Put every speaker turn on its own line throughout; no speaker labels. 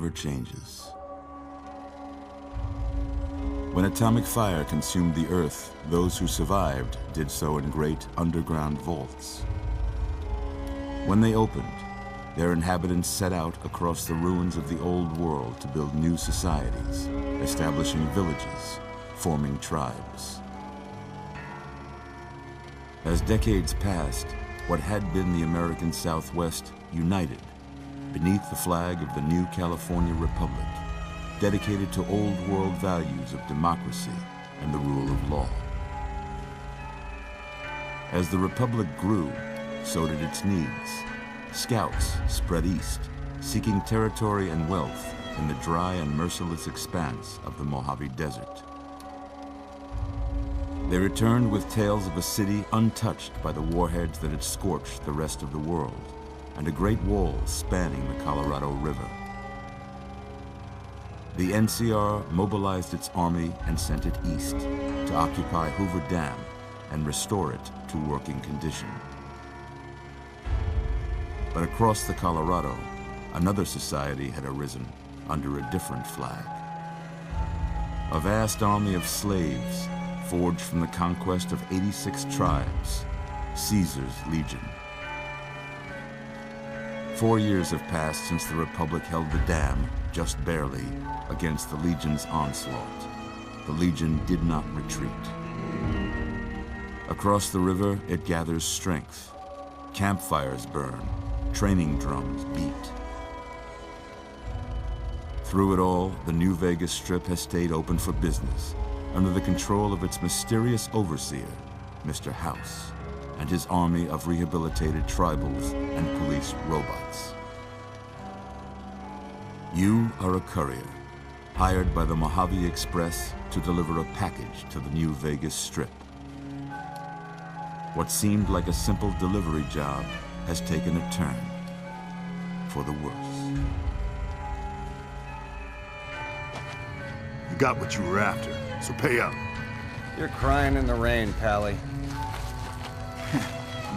never changes. When atomic fire consumed the Earth, those who survived did so in great underground vaults. When they opened, their inhabitants set out across the ruins of the old world to build new societies, establishing villages, forming tribes. As decades passed, what had been the American Southwest united beneath the flag of the new California Republic, dedicated to old world values of democracy and the rule of law. As the Republic grew, so did its needs. Scouts spread east, seeking territory and wealth in the dry and merciless expanse of the Mojave Desert. They returned with tales of a city untouched by the warheads that had scorched the rest of the world, and a great wall spanning the Colorado River. The NCR mobilized its army and sent it east to occupy Hoover Dam and restore it to working condition. But across the Colorado, another society had arisen under a different flag. A vast army of slaves forged from the conquest of 86 tribes, Caesar's Legion. 4 years have passed since the Republic held the dam, just barely, against the Legion's onslaught. The Legion did not retreat. Across the river, it gathers strength. Campfires burn, training drums beat. Through it all, the New Vegas Strip has stayed open for business, under the control of its mysterious overseer, Mr. House, and his army of rehabilitated tribals and police robots. You are a courier, hired by the Mojave Express to deliver a package to the New Vegas Strip. What seemed like a simple delivery job has taken a turn for the worse.
You got what you were after, so pay up.
You're crying in the rain, Pally.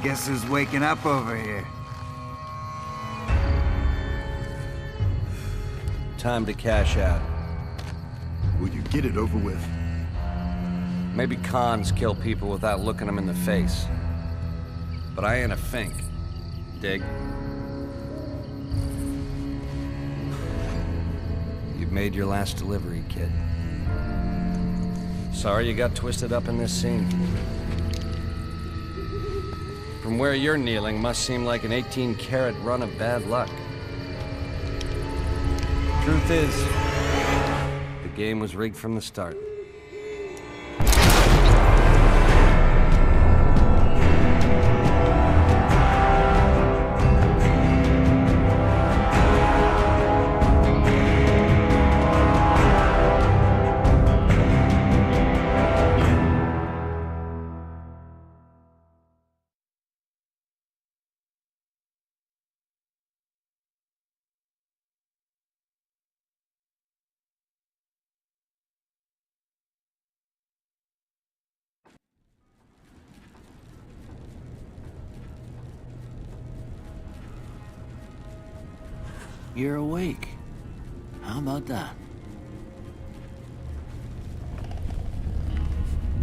Guess who's waking up over here?
Time to cash out.
Will you get it over with?
Maybe cons kill people without looking them in the face. But I ain't a fink. Dig? You've made your last delivery, kid. Sorry you got twisted up in this scene. From where you're kneeling must seem like an 18-carat run of bad luck. Truth is, the game was rigged from the start.
You're awake. How about that?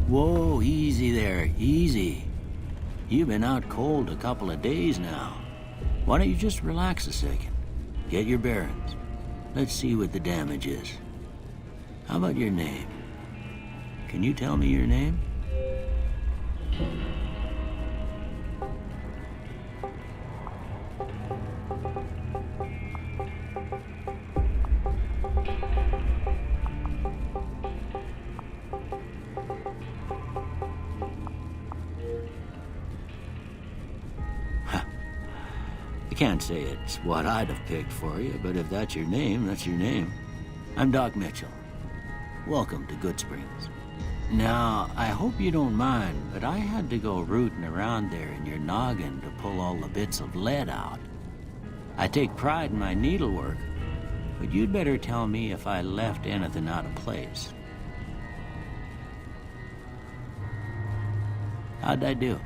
Whoa, easy there, easy. You've been out cold a couple of days now. Why don't you just relax a second? Get your bearings. Let's see what the damage is. How about your name? Can you tell me your name? I can't say it's what I'd have picked for you, but if that's your name, that's your name. I'm Doc Mitchell. Welcome to Goodsprings. Now, I hope you don't mind, but I had to go rooting around there in your noggin to pull all the bits of lead out. I take pride in my needlework, but you'd better tell me if I left anything out of place. How'd I do?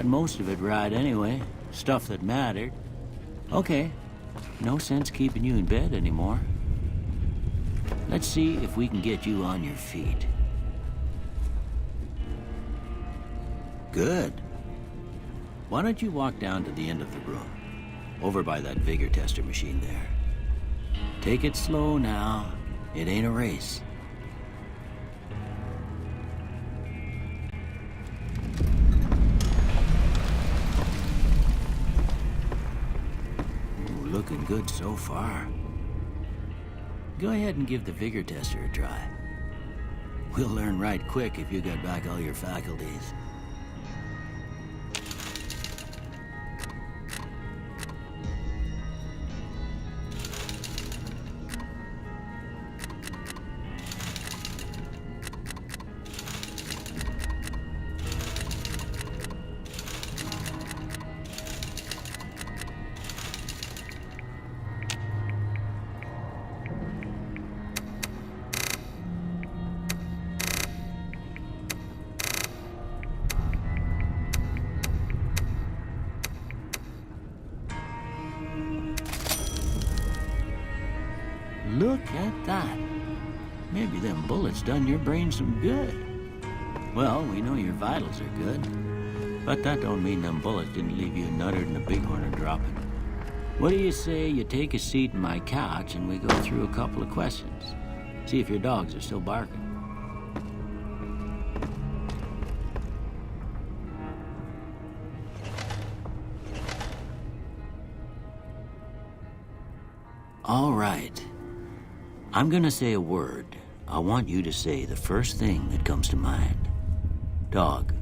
got most of it right anyway. Stuff that mattered. Okay, no sense keeping you in bed anymore. Let's see if we can get you on your feet. Good. Why don't you walk down to the end of the room, over by that vigor tester machine there. Take it slow now. It ain't a race. Ooh, looking good so far. Go ahead and give the vigor tester a try. We'll learn right quick if you got back all your faculties. Look at that. Maybe them bullets done your brain some good. Well, we know your vitals are good. But that don't mean them bullets didn't leave you nuttered and a bighorn dropping. What do you say you take a seat in my couch and we go through a couple of questions? See if your dogs are still barking. All right. I'm gonna say a word. I want you to say the first thing that comes to mind. Dog.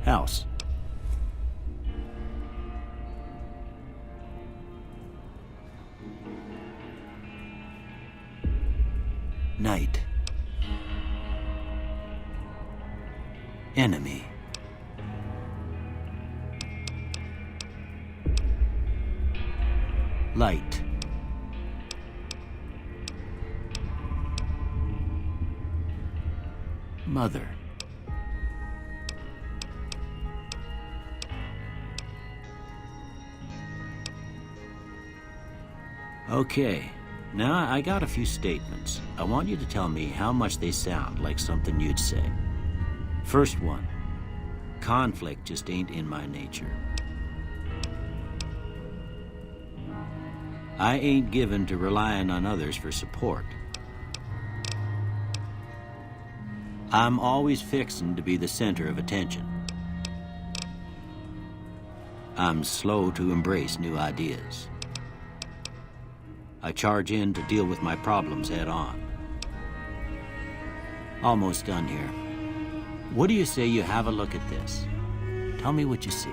House. Night. Enemy. Light. Mother. Okay, now I got a few statements. I want you to tell me how much they sound like something you'd say. First one, conflict just ain't in my nature. I ain't given to relying on others for support. I'm always fixin' to be the center of attention. I'm slow to embrace new ideas. I charge in to deal with my problems head on. Almost done here. What do you say you have a look at this? Tell me what you see.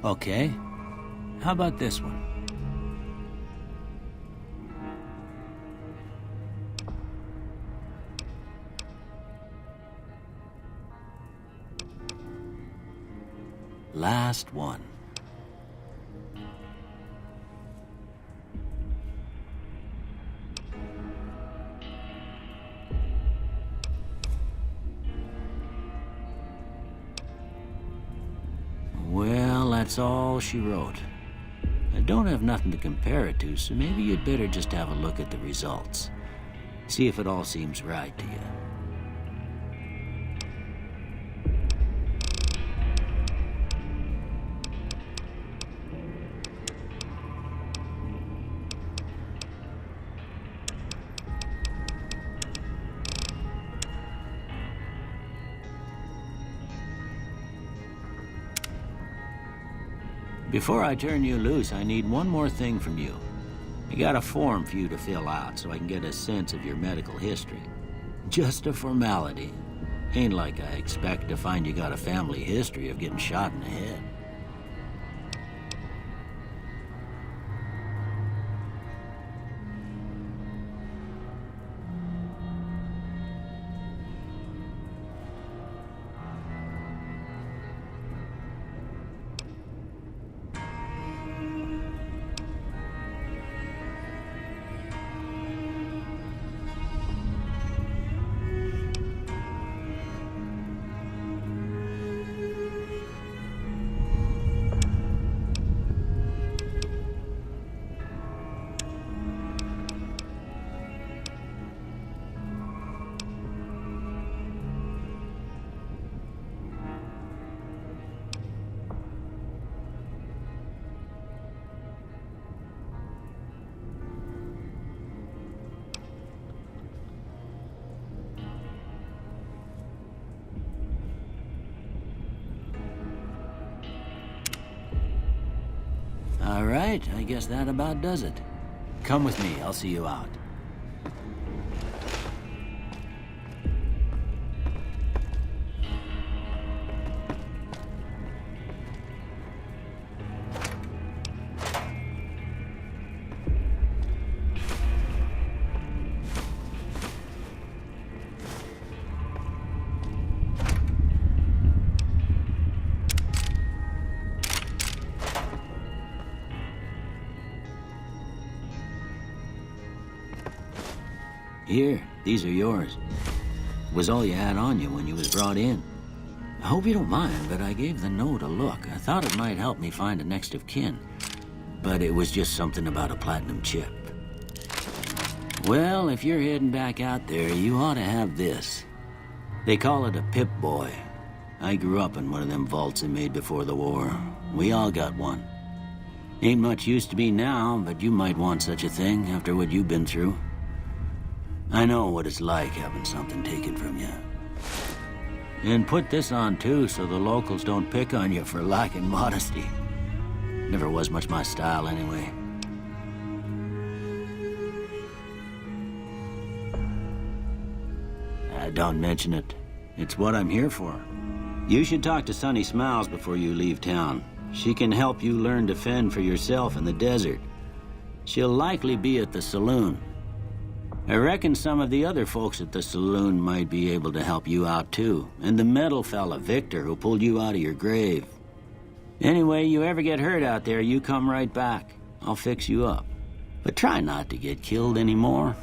Okay. How about this one? Last one. Well, that's all she wrote. I don't have nothing to compare it to, so maybe you'd better just have a look at the results. See if it all seems right to you. Before I turn you loose, I need one more thing from you. I got a form for you to fill out so I can get a sense of your medical history. Just a formality. Ain't like I expect to find you got a family history of getting shot in the head. All right, I guess that about does it. Come with me, I'll see you out. Here, these are yours. Was all you had on you when you was brought in. I hope you don't mind, but I gave the note a look. I thought it might help me find a next of kin. But it was just something about a platinum chip. Well, if you're heading back out there, you ought to have this. They call it a Pip-Boy. I grew up in one of them vaults they made before the war. We all got one. Ain't much use to me now, but you might want such a thing after what you've been through. I know what it's like having something taken from you. And put this on too, so the locals don't pick on you for lacking modesty. Never was much my style anyway. Don't mention it. It's what I'm here for. You should talk to Sunny Smiles before you leave town. She can help you learn to fend for yourself in the desert. She'll likely be at the saloon. I reckon some of the other folks at the saloon might be able to help you out too. And the metal fella, Victor, who pulled you out of your grave. Anyway, you ever get hurt out there, you come right back. I'll fix you up. But try not to get killed anymore.